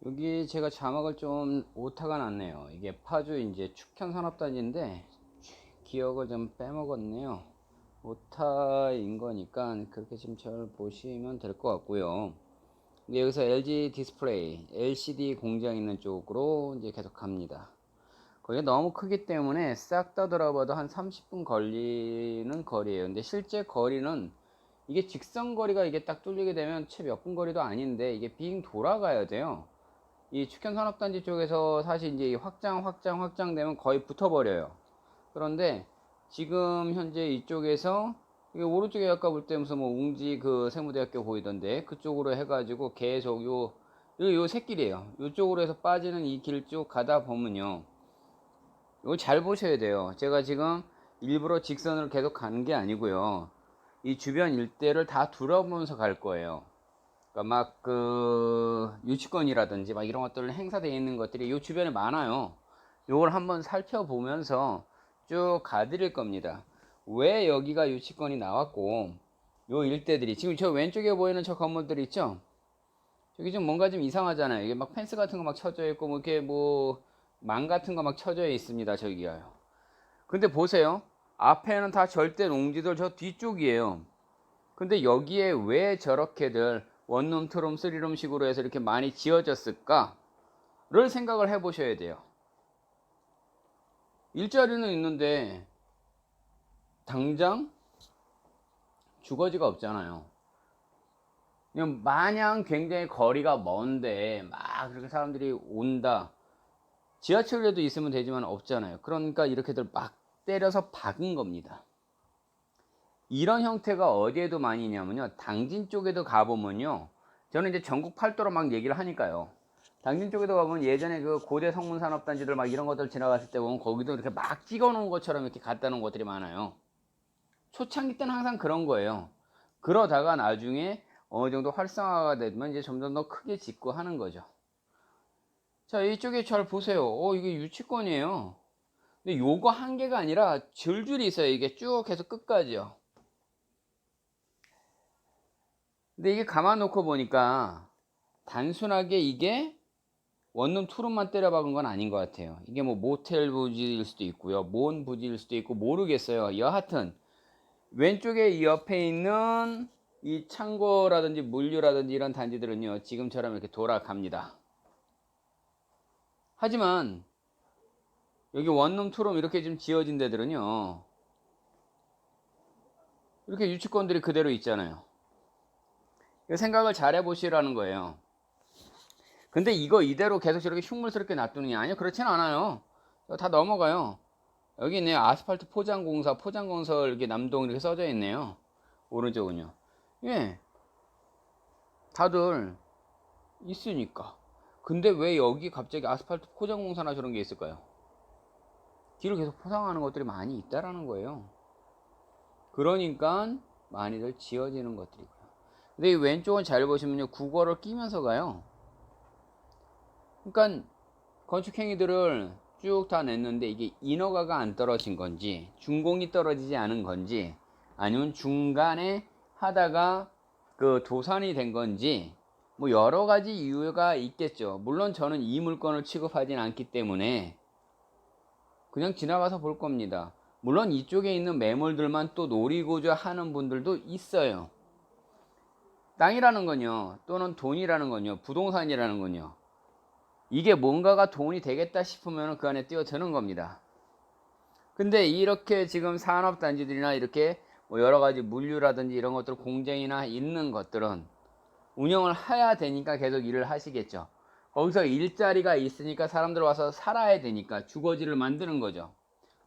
여기 제가 자막을 좀 오타가 났네요. 이게 파주 이제 축현 산업단지인데 기억을 좀 빼먹었네요. 오타인 거니까 그렇게 좀 잘 보시면 될 것 같고요. 근데 여기서 LG 디스플레이 LCD 공장 있는 쪽으로 이제 계속 갑니다. 거기가 너무 크기 때문에 싹 다 돌아봐도 한 30분 걸리는 거리예요. 근데 실제 거리는 이게 직선 거리가 이게 딱 뚫리게 되면 채 몇 분 거리도 아닌데 이게 빙 돌아가야 돼요. 이 축현산업단지 쪽에서 사실 이제 확장되면 거의 붙어버려요. 그런데 지금 현재 이쪽에서 이게 오른쪽에 아까 볼 때 무슨 뭐 웅지 그 세무대학교 보이던데 그쪽으로 해가지고 계속 요 새길이에요. 요쪽으로 해서 빠지는 이 길 쭉 가다 보면요. 이거 잘 보셔야 돼요. 제가 지금 일부러 직선으로 계속 가는 게 아니고요. 이 주변 일대를 다 둘러보면서 갈 거예요. 그러니까 막 그 유치권이라든지 막 이런 것들 행사되어 있는 것들이 이 주변에 많아요. 요걸 한번 살펴보면서 쭉 가드릴 겁니다. 왜 여기가 유치권이 나왔고 요 일대들이 지금 저 왼쪽에 보이는 저 건물들 있죠? 저기 좀 뭔가 좀 이상하잖아요. 이게 막 펜스 같은 거 막 쳐져 있고 뭐 이렇게 뭐 망 같은 거 막 쳐져 있습니다. 저기가요. 근데 보세요. 앞에는 다 절대 농지들 저 뒤쪽이에요. 근데 여기에 왜 저렇게들 원룸, 투룸, 쓰리룸 식으로 해서 이렇게 많이 지어졌을까를 생각을 해 보셔야 돼요. 일자리는 있는데 당장 주거지가 없잖아요. 그냥 마냥 굉장히 거리가 먼데 막 그렇게 사람들이 온다. 지하철에도 있으면 되지만 없잖아요. 그러니까 이렇게들 막 때려서 박은 겁니다. 이런 형태가 어디에도 많이 있냐면요. 당진 쪽에도 가보면요. 저는 이제 전국 팔도로 막 얘기를 하니까요. 당진 쪽에도 가보면 예전에 그 고대 성문산업단지들 막 이런 것들 지나갔을 때 보면 거기도 이렇게 막 찍어 놓은 것처럼 이렇게 갖다 놓은 것들이 많아요. 초창기 때는 항상 그런 거예요. 그러다가 나중에 어느 정도 활성화가 되면 이제 점점 더 크게 짓고 하는 거죠. 자, 이쪽에 잘 보세요. 이게 유치권이에요. 근데 요거 한 개가 아니라 줄줄이 있어요. 이게 쭉 해서 끝까지요. 근데 이게 가만 놓고 보니까 단순하게 이게 원룸 투룸만 때려 박은 건 아닌 것 같아요. 이게 뭐 모텔 부지일 수도 있고요. 뭔 부지일 수도 있고 모르겠어요. 여하튼 왼쪽에 이 옆에 있는 이 창고라든지 물류라든지 이런 단지들은요. 지금처럼 이렇게 돌아갑니다. 하지만 여기 원룸 투룸 이렇게 좀 지어진 데들은요. 이렇게 유치권들이 그대로 있잖아요. 생각을 잘 해보시라는 거예요. 근데 이거 이대로 계속 저렇게 흉물스럽게 놔두느냐? 아니요, 그렇진 않아요. 다 넘어가요. 여기 있네요. 아스팔트 포장공사, 포장건설, 이렇게 남동 이렇게 써져 있네요. 오른쪽은요. 예. 다들 있으니까. 근데 왜 여기 갑자기 아스팔트 포장공사나 저런 게 있을까요? 길을 계속 포장하는 것들이 많이 있다라는 거예요. 그러니까 많이들 지어지는 것들이고요. 근데 이 왼쪽은 잘 보시면요. 국어를 끼면서 가요. 그러니까 건축행위들을 쭉 다 냈는데 이게 인허가가 안 떨어진 건지 준공이 떨어지지 않은 건지 아니면 중간에 하다가 그 도산이 된 건지 뭐 여러 가지 이유가 있겠죠. 물론 저는 이 물건을 취급하진 않기 때문에 그냥 지나가서 볼 겁니다. 물론 이쪽에 있는 매물들만 또 노리고자 하는 분들도 있어요. 땅이라는 건요, 또는 돈이라는 건요, 부동산이라는 건요, 이게 뭔가가 돈이 되겠다 싶으면 그 안에 뛰어드는 겁니다. 근데 이렇게 지금 산업단지들이나 이렇게 뭐 여러 가지 물류라든지 이런 것들 공장이나 있는 것들은 운영을 해야 되니까 계속 일을 하시겠죠. 거기서 일자리가 있으니까 사람들 와서 살아야 되니까 주거지를 만드는 거죠.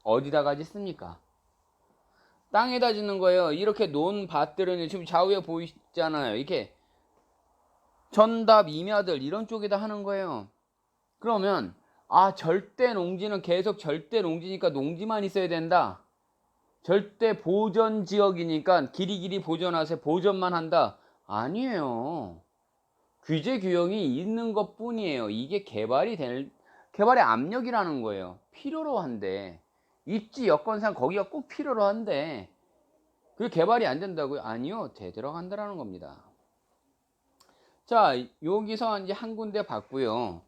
어디다가 짓습니까? 땅에다 짓는 거예요. 이렇게 놓은 밭들은 지금 좌우에 보이잖아요. 이렇게 전답, 임야들 이런 쪽에다 하는 거예요. 그러면 절대 농지는 계속 절대 농지니까 농지만 있어야 된다. 절대 보전 지역이니까 길이길이 보전하세요. 보전만 한다. 아니에요. 규제 규정이 있는 것 뿐이에요. 이게 개발의 압력이라는 거예요. 필요로 한데. 입지 여건상 거기가 꼭 필요로 한데. 그게 개발이 안 된다고요? 아니요. 되들어간다라는 겁니다. 자, 여기서 이제 한 군데 봤고요.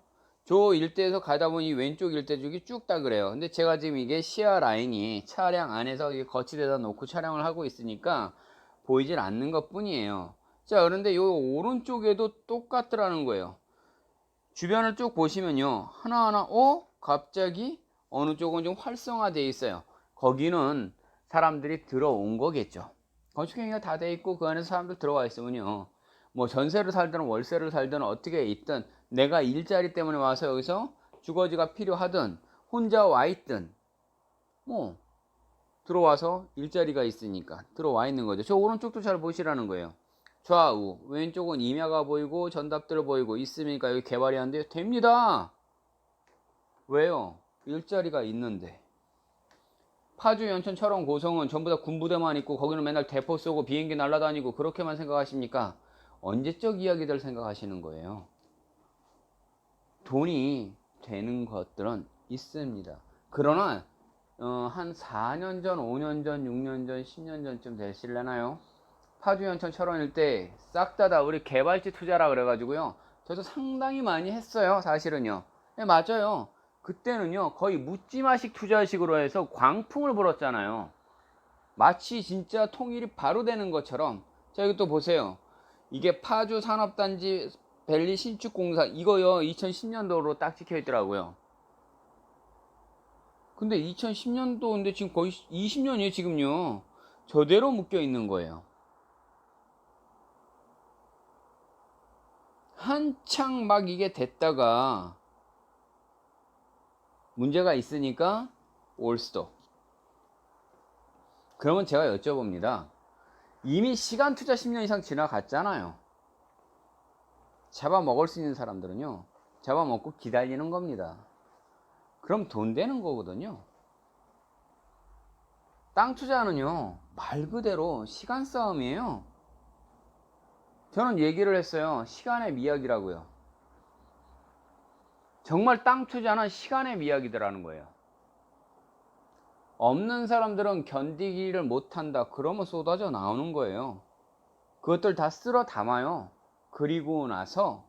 저 일대에서 가다 보니 왼쪽 일대 쪽이 쭉 다 그래요. 근데 제가 지금 이게 시야 라인이 차량 안에서 이게 거치대다 놓고 촬영을 하고 있으니까 보이질 않는 것 뿐이에요. 자, 그런데 요 오른쪽에도 똑같더라는 거예요. 주변을 쭉 보시면요. 하나하나, 갑자기 어느 쪽은 좀 활성화되어 있어요. 거기는 사람들이 들어온 거겠죠. 건축행위가 다 돼 있고 그 안에서 사람들 들어와 있으면요. 뭐 전세를 살든 월세를 살든 어떻게 있든 내가 일자리 때문에 와서 여기서 주거지가 필요하든 혼자 와 있든 뭐 들어와서 일자리가 있으니까 들어와 있는 거죠. 저 오른쪽도 잘 보시라는 거예요. 좌우 왼쪽은 임야가 보이고 전답들 보이고 있으니까 여기 개발이 안 돼요? 됩니다. 왜요? 일자리가 있는데. 파주, 연천, 철원, 고성은 전부 다 군부대만 있고 거기는 맨날 대포 쏘고 비행기 날아다니고 그렇게만 생각하십니까? 언제적 이야기들 생각하시는 거예요. 돈이 되는 것들은 있습니다. 그러나 한 4년 전, 5년 전, 6년 전, 10년 전쯤 되실래나요? 파주, 연천, 철원 일대 싹 다 우리 개발지 투자라 그래가지고요. 저도 상당히 많이 했어요. 사실은요. 네, 맞아요. 그때는요 거의 묻지마식 투자식으로 해서 광풍을 불었잖아요. 마치 진짜 통일이 바로 되는 것처럼. 자, 여기 또 보세요. 이게 파주 산업단지 밸리 신축공사 이거요 2010년도로 딱 찍혀 있더라고요. 근데 2010년도인데 지금 거의 20년이에요 지금요. 저대로 묶여 있는 거예요. 한창 막 이게 됐다가 문제가 있으니까 올스톱. 그러면 제가 여쭤봅니다. 이미 시간 투자 10년 이상 지나갔잖아요. 잡아먹을 수 있는 사람들은요 잡아먹고 기다리는 겁니다. 그럼 돈 되는 거거든요. 땅 투자는요 말 그대로 시간 싸움이에요. 저는 얘기를 했어요. 시간의 미학이라고요. 정말 땅 투자는 시간의 미학이더라는 거예요. 없는 사람들은 견디기를 못한다 그러면 쏟아져 나오는 거예요. 그것들 다 쓸어 담아요. 그리고 나서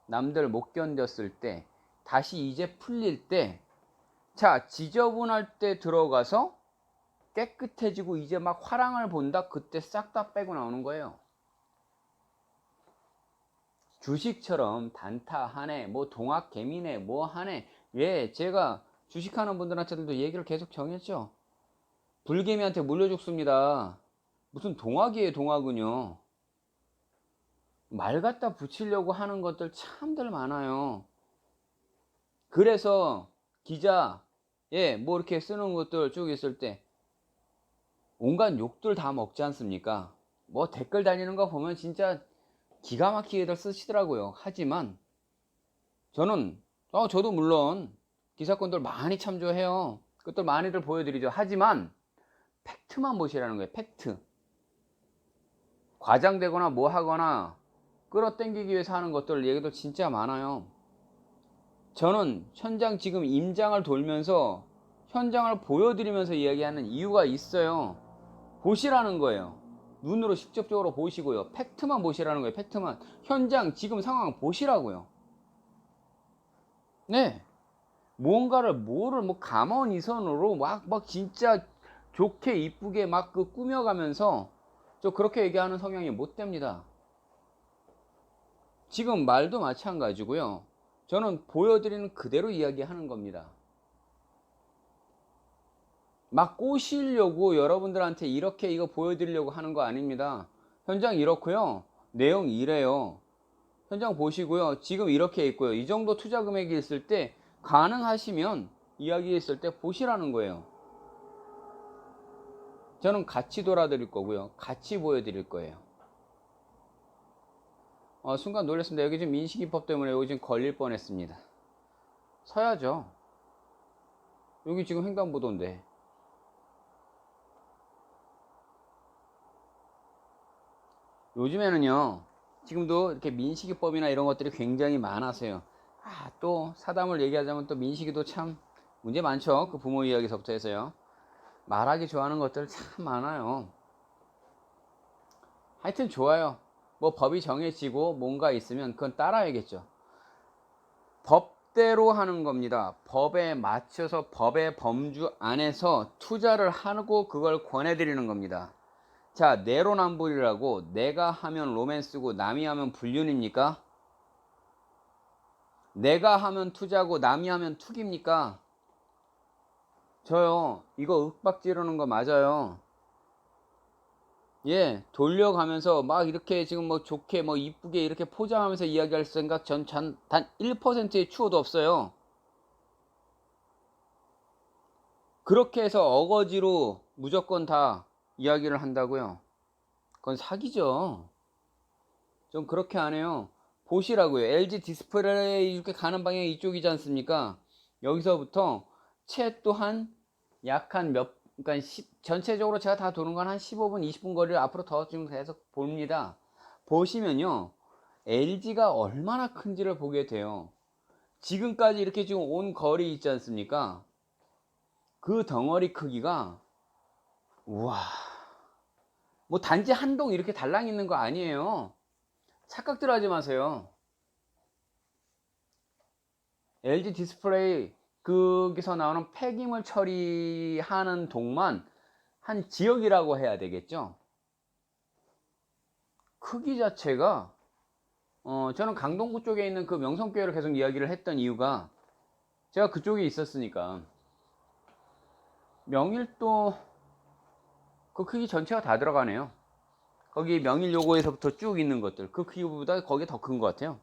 남들 못 견뎠을 때 다시 이제 풀릴 때 자 지저분할 때 들어가서 깨끗해지고 이제 막 화랑을 본다. 그때 싹 다 빼고 나오는 거예요. 주식처럼 단타 하네 뭐 동학 개미네 뭐 하네. 예, 제가 주식하는 분들한테도 얘기를 계속 정했죠. 불개미한테 물려 죽습니다. 무슨 동학이에요 동학은요. 말 갖다 붙이려고 하는 것들 참들 많아요. 그래서 기자 뭐 이렇게 쓰는 것들 쭉 있을 때 온갖 욕들 다 먹지 않습니까? 뭐 댓글 달리는 거 보면 진짜 기가 막히게들 쓰시더라고요. 하지만 저는 저도 물론 기사건들 많이 참조해요. 그것들 많이들 보여드리죠. 하지만 팩트만 보시라는 거예요. 팩트. 과장되거나 뭐 하거나 끌어당기기 위해서 하는 것들 얘기도 진짜 많아요. 저는 현장 지금 임장을 돌면서 현장을 보여드리면서 이야기하는 이유가 있어요. 보시라는 거예요. 눈으로 직접적으로 보시고요. 팩트만 보시라는 거예요. 팩트만. 현장 지금 상황 보시라고요. 네. 뭔가를 뭐를 뭐 감언이선으로 막 진짜 좋게 이쁘게 막 그 꾸며가면서 저 그렇게 얘기하는 성향이 못 됩니다. 지금 말도 마찬가지고요. 저는 보여드리는 그대로 이야기하는 겁니다. 막 꼬시려고 여러분들한테 이렇게 이거 보여드리려고 하는 거 아닙니다. 현장 이렇고요. 내용 이래요. 현장 보시고요. 지금 이렇게 있고요. 이 정도 투자 금액이 있을 때 가능하시면 이야기 있을 때 보시라는 거예요. 저는 같이 돌아드릴 거고요. 같이 보여드릴 거예요. 순간 놀랐습니다. 여기 지금 민식이법 때문에 여기 지금 걸릴 뻔했습니다. 서야죠. 여기 지금 횡단보도인데. 요즘에는요. 지금도 이렇게 민식이법이나 이런 것들이 굉장히 많아서요. 또 사담을 얘기하자면 또 민식이도 참 문제 많죠. 그 부모 이야기서부터 해서요. 말하기 좋아하는 것들 참 많아요. 하여튼 좋아요. 뭐 법이 정해지고 뭔가 있으면 그건 따라야겠죠. 법대로 하는 겁니다. 법에 맞춰서 법의 범주 안에서 투자를 하고 그걸 권해드리는 겁니다. 자, 내로남불이라고 내가 하면 로맨스고 남이 하면 불륜입니까? 내가 하면 투자고 남이 하면 투기입니까? 저요, 이거 윽박 지르는 거 맞아요. 예, 돌려가면서 막 이렇게 지금 뭐 좋게 뭐 이쁘게 이렇게 포장하면서 이야기할 생각 단 1%의 추호도 없어요. 그렇게 해서 어거지로 무조건 다 이야기를 한다고요? 그건 사기죠. 좀 그렇게 안 해요. 보시라고요. LG 디스플레이 이렇게 가는 방향이 이쪽이지 않습니까? 여기서부터 채 또한 약한 그러니까 전체적으로 제가 다 도는 건 한 15분, 20분 거리를 앞으로 더 지금 계속 봅니다. 보시면요. LG가 얼마나 큰지를 보게 돼요. 지금까지 이렇게 지금 온 거리 있지 않습니까? 그 덩어리 크기가, 우와. 뭐 단지 한 동 이렇게 달랑 있는 거 아니에요. 착각들 하지 마세요. LG 디스플레이 거기서 나오는 폐기물 처리하는 동만 한 지역이라고 해야 되겠죠. 크기 자체가 저는 강동구 쪽에 있는 그 명성교회를 계속 이야기를 했던 이유가 제가 그쪽에 있었으니까. 명일도 그 크기 전체가 다 들어가네요. 거기 명일 요거에서부터 쭉 있는 것들 그 크기보다 거기 더 큰 것 같아요.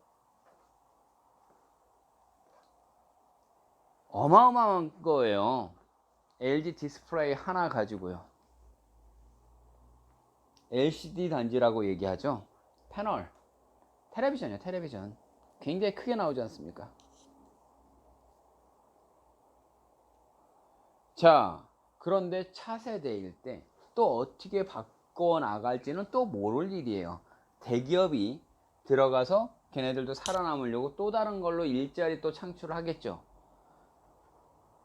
어마어마한 거예요. LG 디스플레이 하나 가지고요. LCD 단지라고 얘기하죠. 패널, 텔레비전이요, 텔레비전. 굉장히 크게 나오지 않습니까? 자, 그런데 차세대일 때 또 어떻게 바꿔 나갈지는 또 모를 일이에요. 대기업이 들어가서 걔네들도 살아남으려고 또 다른 걸로 일자리 또 창출을 하겠죠.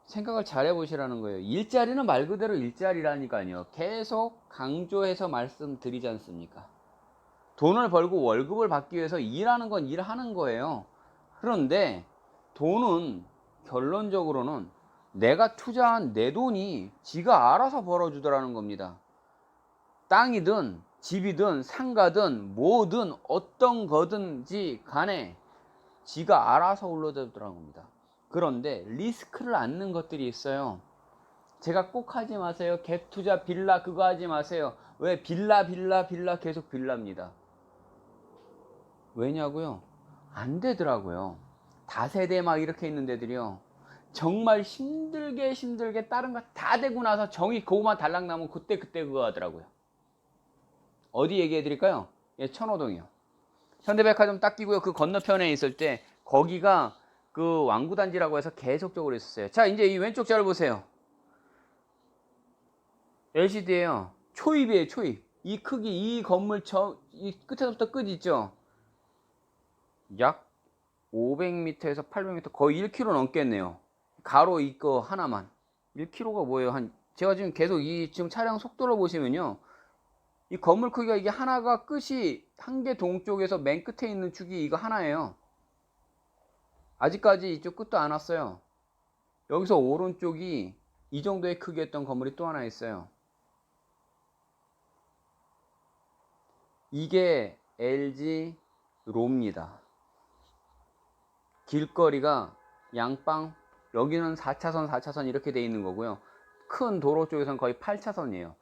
생각을 잘 해보시라는 거예요. 일자리는 말 그대로 일자리라니까요. 계속 강조해서 말씀드리지 않습니까? 돈을 벌고 월급을 받기 위해서 일하는 건 일하는 거예요. 그런데 돈은 결론적으로는 내가 투자한 내 돈이 지가 알아서 벌어주더라는 겁니다. 땅이든 집이든 상가든 뭐든 어떤 거든지 간에 지가 알아서 올려주더라는 겁니다. 그런데 리스크를 안는 것들이 있어요. 제가 꼭 하지 마세요. 갭 투자 빌라 그거 하지 마세요. 왜 빌라 계속 빌라입니다. 왜냐고요? 안 되더라고요. 다세대 막 이렇게 있는 데들이요. 정말 힘들게 다른 거 다 되고 나서 정이 그거만 달랑 나면 그때 그거 하더라고요. 어디 얘기해 드릴까요? 예, 천호동이요. 현대백화점 딱 끼고요. 그 건너편에 있을 때 거기가 그 왕구단지라고 해서 계속적으로 있었어요. 자, 이제 이 왼쪽 자를 보세요. LCD예요. 초입이에요, 초입. 이 크기, 이 건물 이 끝에서부터 끝 있죠? 약 500m에서 800m 거의 1km 넘겠네요. 가로 이거 하나만. 1km가 뭐예요? 제가 지금 계속 지금 차량 속도를 보시면요. 이 건물 크기가 이게 하나가 끝이 한 개 동쪽에서 맨 끝에 있는 축이 이거 하나예요. 아직까지 이쪽 끝도 안 왔어요. 여기서 오른쪽이 이 정도의 크기였던 건물이 또 하나 있어요. 이게 LG 로입니다. 길거리가 양빵, 여기는 4차선 이렇게 돼 있는 거고요. 큰 도로 쪽에서는 거의 8차선이에요.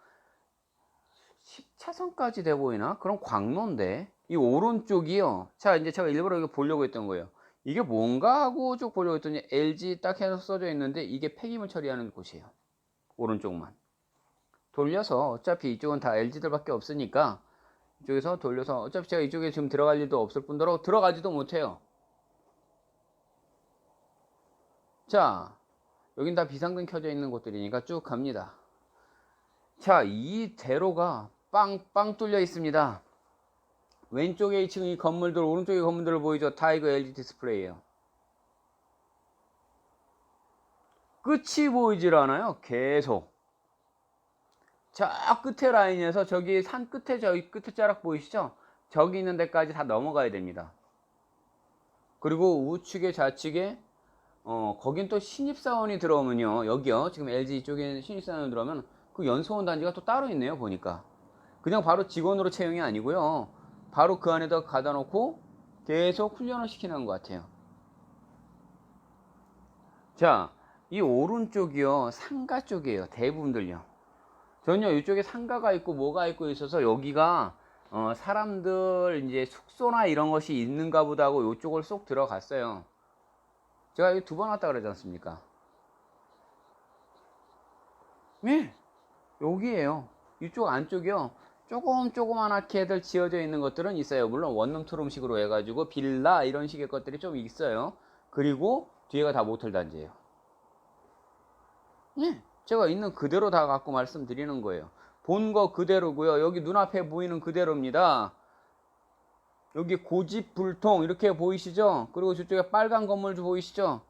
10차선까지 돼 보이나? 그럼 광로인데. 이 오른쪽이요. 자, 이제 제가 일부러 이거 보려고 했던 거예요. 이게 뭔가 하고 쭉 보려고 했더니 LG 딱 해서 써져 있는데 이게 폐기물 처리하는 곳이에요. 오른쪽만. 돌려서 어차피 이쪽은 다 LG들밖에 없으니까 이쪽에서 돌려서 어차피 제가 이쪽에 지금 들어갈 일도 없을 뿐더러 들어가지도 못해요. 자, 여긴 다 비상등 켜져 있는 곳들이니까 쭉 갑니다. 자, 이 대로가 빵빵 뚫려 있습니다. 왼쪽에 지금 이 건물들, 오른쪽에 건물들 보이죠? 다 이거 LG 디스플레이예요. 끝이 보이질 않아요. 계속. 저 끝에 라인에서 저기 산 끝에 저기 끝에 자락 보이시죠? 저기 있는 데까지 다 넘어가야 됩니다. 그리고 우측에 좌측에 거긴 또 신입사원이 들어오면요, 여기요, 지금 LG 쪽에 신입사원이 들어오면 그 연수원 단지가 또 따로 있네요. 보니까 그냥 바로 직원으로 채용이 아니고요, 바로 그 안에다 가다 놓고 계속 훈련을 시키는 것 같아요. 자, 이 오른쪽이요, 상가 쪽이에요. 대부분들요. 전혀 이쪽에 상가가 있고 뭐가 있고 있어서 여기가 사람들 이제 숙소나 이런 것이 있는가 보다 하고 이쪽을 쏙 들어갔어요. 제가 여기 2번 왔다 그러지 않습니까? 네, 여기에요. 이쪽 안쪽이요, 조그만하게들 지어져 있는 것들은 있어요. 물론 원룸 투룸식으로 해가지고 빌라 이런 식의 것들이 좀 있어요. 그리고 뒤에가 다 모텔 단지예요. 네, 제가 있는 그대로 다 갖고 말씀드리는 거예요. 본 거 그대로고요. 여기 눈앞에 보이는 그대로입니다. 여기 고집불통 이렇게 보이시죠? 그리고 저쪽에 빨간 건물도 보이시죠?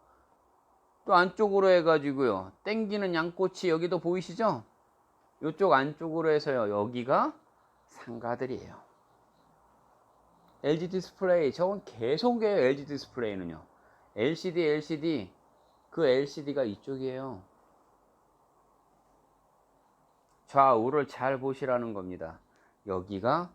또 안쪽으로 해가지고요, 땡기는 양꼬치 여기도 보이시죠? 이쪽 안쪽으로 해서요, 여기가 상가들이에요. LG 디스플레이, 저건 계속이에요. LG 디스플레이는요, LCD 그 LCD가 이쪽이에요. 좌우를 잘 보시라는 겁니다. 여기가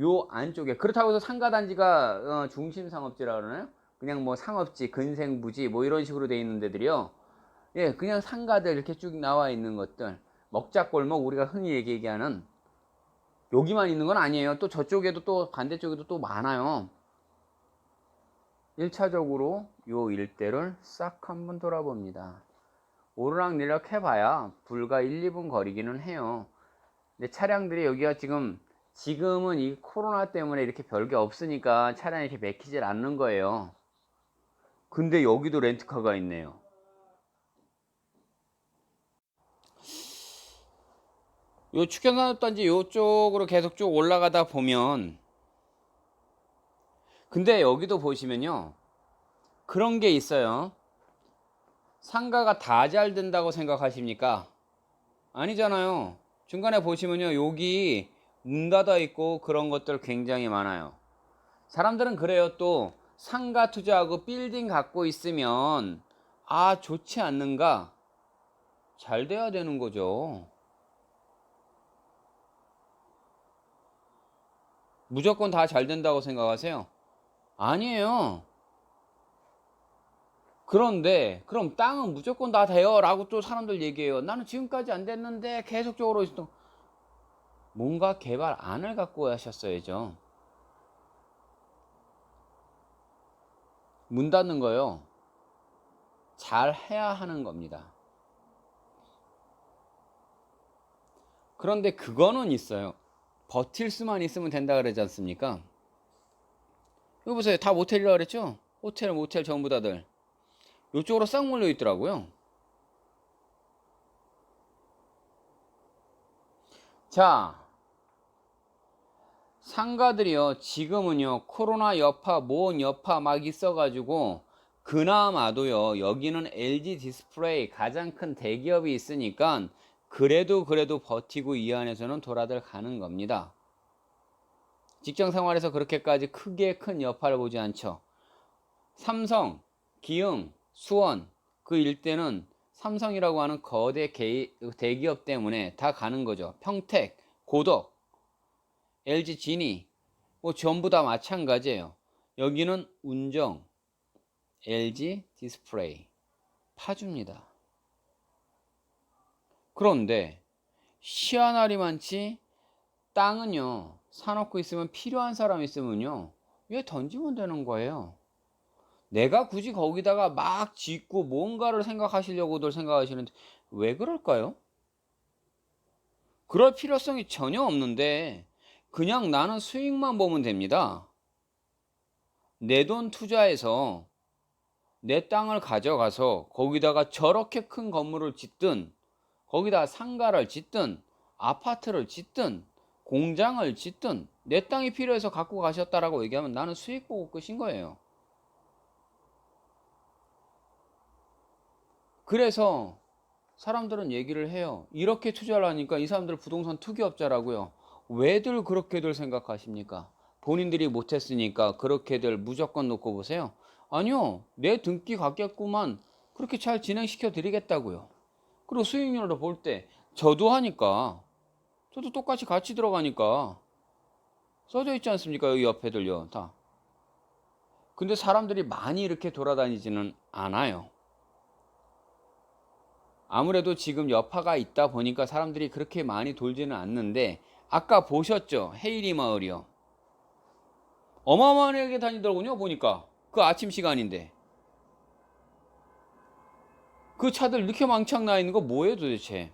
요 안쪽에, 그렇다고 해서 상가단지가 중심상업지라 그러나요? 그냥 뭐 상업지, 근생부지 뭐 이런 식으로 돼 있는 데들이요, 예, 그냥 상가들 이렇게 쭉 나와 있는 것들, 먹자골목 우리가 흔히 얘기하는, 여기만 있는 건 아니에요. 또 저쪽에도 또 반대쪽에도 또 많아요. 1차적으로 요 일대를 싹 한번 돌아봅니다. 오르락내리락 해봐야 불과 1, 2분 거리기는 해요. 근데 차량들이 여기가 지금은 이 코로나 때문에 이렇게 별게 없으니까 차량이 이렇게 막히질 않는 거예요. 근데 여기도 렌트카가 있네요. 요 축현산업단지 요쪽으로 계속 쭉 올라가다 보면, 근데 여기도 보시면요, 그런 게 있어요. 상가가 다 잘 된다고 생각하십니까? 아니잖아요. 중간에 보시면요, 여기 문 닫아 있고 그런 것들 굉장히 많아요. 사람들은 그래요. 또 상가 투자하고 빌딩 갖고 있으면 좋지 않는가? 잘 돼야 되는 거죠. 무조건 다 잘 된다고 생각하세요? 아니에요. 그런데 그럼 땅은 무조건 다 돼요 라고 또 사람들 얘기해요. 나는 지금까지 안 됐는데 계속적으로 뭔가 개발안을 갖고 하셨어야죠. 문 닫는 거요, 잘 해야 하는 겁니다. 그런데 그거는 있어요. 버틸 수만 있으면 된다 그러지 않습니까? 이거 보세요. 다 모텔이라고 그랬죠? 호텔, 모텔 전부 다들 이쪽으로 싹 몰려 있더라고요. 자, 상가들이요, 지금은요, 코로나 여파, 모은 여파 막 있어가지고, 그나마도요, 여기는 LG 디스플레이 가장 큰 대기업이 있으니까, 그래도 버티고 이 안에서는 돌아들 가는 겁니다. 직장 생활에서 그렇게까지 크게 큰 여파를 보지 않죠. 삼성, 기흥, 수원, 그 일대는 삼성이라고 하는 거대 대기업 때문에 다 가는 거죠. 평택, 고덕, LG 지니 뭐 전부 다 마찬가지예요. 여기는 운정, LG 디스플레이, 파주입니다. 그런데 희한하리만치 땅은요, 사놓고 있으면 필요한 사람 있으면요, 왜 던지면 되는 거예요. 내가 굳이 거기다가 막 짓고 뭔가를 생각하시려고들 생각하시는데 왜 그럴까요? 그럴 필요성이 전혀 없는데 그냥 나는 수익만 보면 됩니다. 내 돈 투자해서 내 땅을 가져가서 거기다가 저렇게 큰 건물을 짓든, 거기다 상가를 짓든, 아파트를 짓든, 공장을 짓든, 내 땅이 필요해서 갖고 가셨다라고 얘기하면 나는 수익 보고 끝인 거예요. 그래서 사람들은 얘기를 해요. 이렇게 투자를 하니까 이 사람들 부동산 투기업자라고요. 왜들 그렇게들 생각하십니까? 본인들이 못했으니까 그렇게들 무조건 놓고 보세요. 아니요, 내 등기 같겠구만. 그렇게 잘 진행시켜 드리겠다고요. 그리고 수익률로 볼 때 저도 하니까, 저도 똑같이 같이 들어가니까 써져 있지 않습니까? 여기 옆에들요 다. 근데 사람들이 많이 이렇게 돌아다니지는 않아요. 아무래도 지금 여파가 있다 보니까 사람들이 그렇게 많이 돌지는 않는데, 아까 보셨죠? 헤이리 마을이요. 어마어마하게 다니더군요, 보니까. 그 아침 시간인데. 그 차들 이렇게 망창 나 있는 거 뭐예요, 도대체?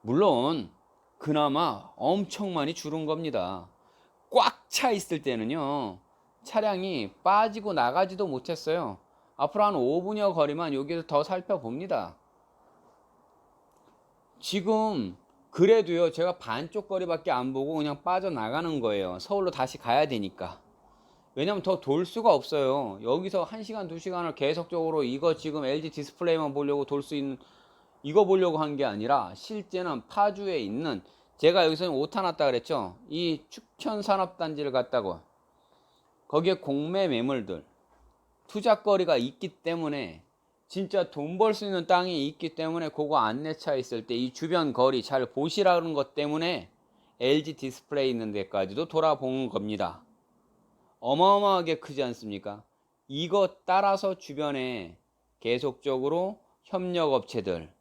물론, 그나마 엄청 많이 줄은 겁니다. 꽉 차 있을 때는요, 차량이 빠지고 나가지도 못했어요. 앞으로 한 5분여 거리만 여기서 더 살펴봅니다. 지금 그래도요, 제가 반쪽 거리밖에 안 보고 그냥 빠져나가는 거예요. 서울로 다시 가야 되니까. 왜냐면 더 돌 수가 없어요. 여기서 1시간, 2시간을 계속적으로 이거 지금 LG 디스플레이만 보려고 돌 수 있는, 이거 보려고 한 게 아니라 실제는 파주에 있는, 제가 여기서 오타 났다 그랬죠. 이 축천산업단지를 갔다고, 거기에 공매 매물들, 투자거리가 있기 때문에, 진짜 돈 벌 수 있는 땅이 있기 때문에 그거 안내차 있을 때 이 주변 거리 잘 보시라는 것 때문에 LG 디스플레이 있는 데까지도 돌아본 겁니다. 어마어마하게 크지 않습니까? 이거 따라서 주변에 계속적으로 협력업체들,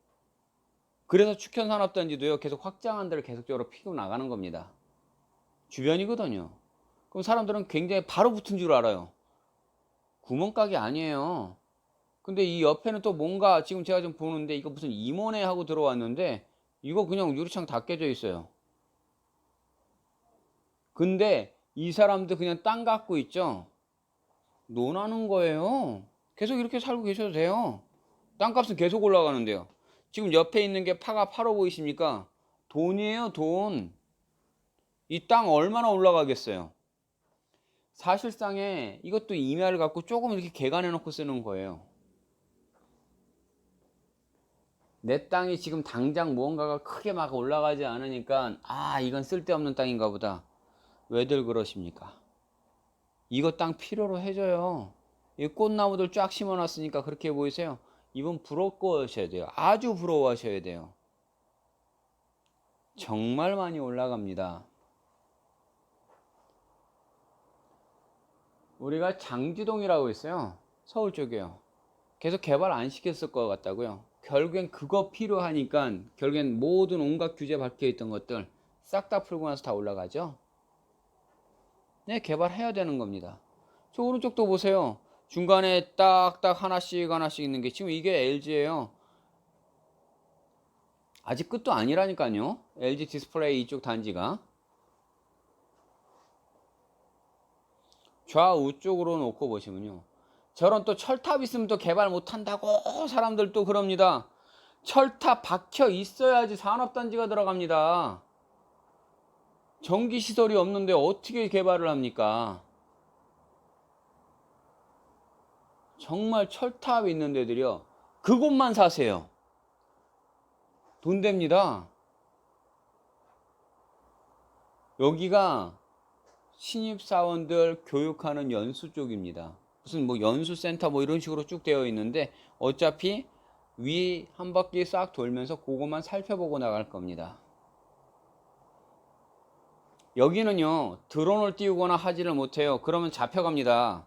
그래서 축현산업단지도요 계속 확장한 데를 계속적으로 피고 나가는 겁니다. 주변이거든요. 그럼 사람들은 굉장히 바로 붙은 줄 알아요. 구멍가게 아니에요. 근데 이 옆에는 또 뭔가, 지금 제가 좀 보는데 이거 무슨 임원회 하고 들어왔는데 이거 그냥 유리창 다 깨져 있어요. 근데 이 사람들 그냥 땅 갖고 있죠. 논하는 거예요. 계속 이렇게 살고 계셔도 돼요. 땅값은 계속 올라가는데요. 지금 옆에 있는 게 파가 8호 보이십니까? 돈이에요, 돈. 이 땅 얼마나 올라가겠어요. 사실상에 이것도 임야를 갖고 조금 이렇게 개간해 놓고 쓰는 거예요. 내 땅이 지금 당장 무언가가 크게 막 올라가지 않으니까, 아, 이건 쓸데없는 땅인가 보다. 왜들 그러십니까? 이거 땅 필요로 해줘요. 이 꽃나무들 쫙 심어놨으니까 그렇게 보이세요? 이분 부러워하셔야 돼요. 아주 부러워하셔야 돼요. 정말 많이 올라갑니다. 우리가 장지동이라고 있어요. 서울 쪽이에요. 계속 개발 안 시켰을 것 같다고요. 결국엔 그거 필요하니까 결국엔 모든 온갖 규제 박혀 있던 것들 싹 다 풀고 나서 다 올라가죠. 네, 개발해야 되는 겁니다. 저 오른쪽도 보세요. 중간에 딱딱 하나씩 하나씩 있는 게 지금 이게 LG예요. 아직 끝도 아니라니까요. LG 디스플레이 이쪽 단지가. 좌우 쪽으로 놓고 보시면요. 저런 또 철탑 있으면 또 개발 못 한다고 사람들 또 그럽니다. 철탑 박혀 있어야지 산업단지가 들어갑니다. 전기시설이 없는데 어떻게 개발을 합니까? 정말 철탑이 있는 데들이요. 그곳만 사세요. 돈 됩니다. 여기가 신입사원들 교육하는 연수 쪽입니다. 무슨 뭐 연수센터 뭐 이런 식으로 쭉 되어 있는데 어차피 위 한 바퀴 싹 돌면서 그것만 살펴보고 나갈 겁니다. 여기는요, 드론을 띄우거나 하지를 못해요. 그러면 잡혀갑니다.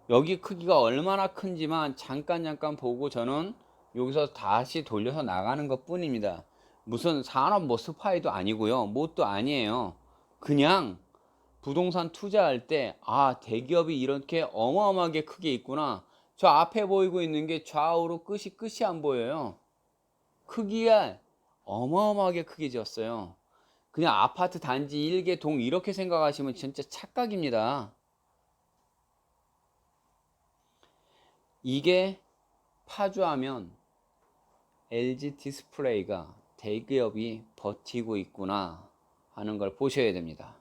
여기 크기가 얼마나 큰지만 잠깐 보고 저는 여기서 다시 돌려서 나가는 것 뿐입니다. 무슨 산업 뭐 스파이도 아니고요. 뭣도 아니에요. 그냥 부동산 투자할 때, 아, 대기업이 이렇게 어마어마하게 크게 있구나. 저 앞에 보이고 있는 게 좌우로 끝이 안 보여요. 크기가 어마어마하게 크게 지었어요. 그냥 아파트 단지 1개 동 이렇게 생각하시면 진짜 착각입니다. 이게 파주하면 LG 디스플레이가 대기업이 버티고 있구나 하는 걸 보셔야 됩니다.